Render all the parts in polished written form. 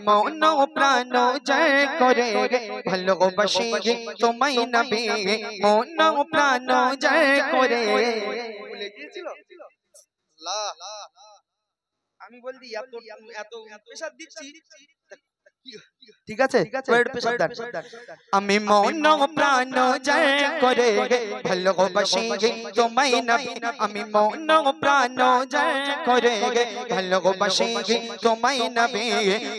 মন প্রাণ জয় করে ভালোবাসি তোমায় নবী মন প্রাণ জয় করে ভুলে গিয়েছিল আল্লাহ আমি বলছি এত এত প্রেসার দিচ্ছি ঠিক আছে প্রেসার দেন আমি মন প্রাণ জয় করে ভালোবাসি তোমায় নবী আমি মন প্রাণ জয় করে ভালোবাসি তোমায় নবী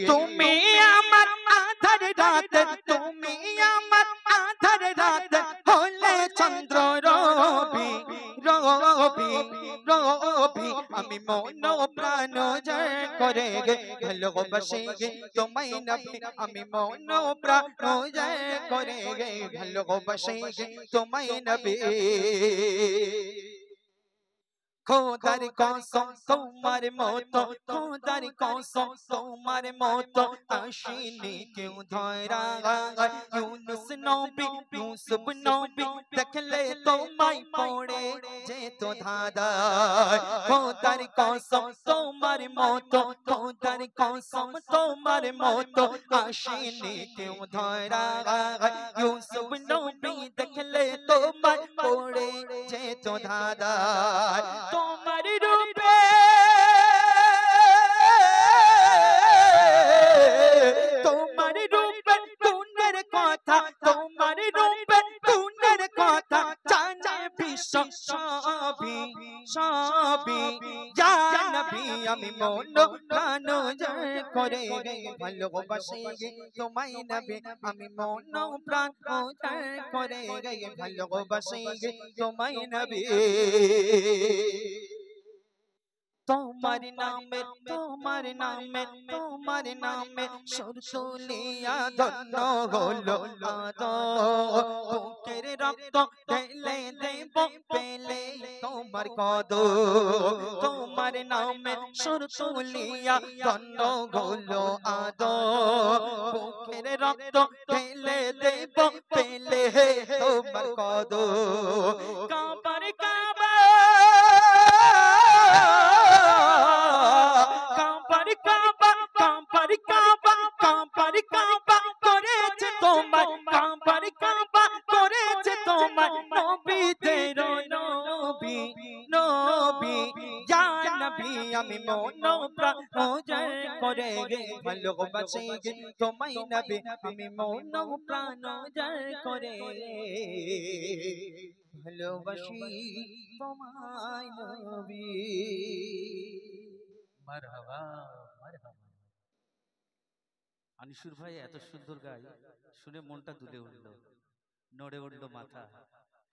তুমি আমার আধার রাত তুমি আমার আধার রাত হলে চন্দ্র রবি রবি রবি আমি মন প্রাণ জয় করে ভালোবাসি তোমায় নবী আমি মন প্রাণ জয় করে ভালোবাসি তোমায় নবী খোদার কসম তোমার মতো খোদার কসম তোমার মতো আসেনি কেউ ধরা ইউনুস নবী ইউসুফ নবী দেখলে তোমায় পড়ে যেত ধাঁধা খোদার কসম তোমার মতো খোদার কসম তোমার মতো আসেনি কেউ ধরা ইউসুফ নবী দেখলে তোমায় পড়ে যেত ধাঁধা তোমার রূপে তোমার রূপে গুণের কথা তোমার রূপে গুণের কথা জানে বিশ্ব সবই সবই ইয়া নবী আমি মন প্রাণ জয় করে ভালোবাসি তোমায় নবী আমি মন প্রাণ জয় করে ভালোবাসি তোমায় নবী তোমার নামে তোমার নামে তোমার নামে সুর তুলিয়া ধন্য হলো বুকের রক্ত ঢেলে দেব পেলে তোমার কদম তোমার নামে সুর তুলিয়া ধন্য হলো বুকের রক্ত ঢেলে দেব পেলে তোমার কদম কাবার কাবা কাবার কাবা করেছে তোমার কাবার কাবা করেছে তোমার নবীদের নবী নবী ইয়া নবী আমি মন প্রাণ জয় করে ভালোবাসি তোমায় নবী আমি মন প্রাণ জয় করে ভালোবাসি তোমায় নবী মারহাবা মারহাবা আনিসুর ভাই এত সুন্দর গায় শুনে মনটা দুলে উঠল নড়ে উঠল মাথা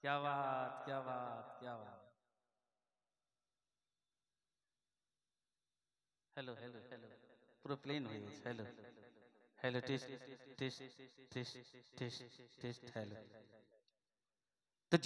क्या बात क्या बात क्या बात हेलो हेलो हेलो पूरा प्लेन हो गया hello hello test test test test test hello तो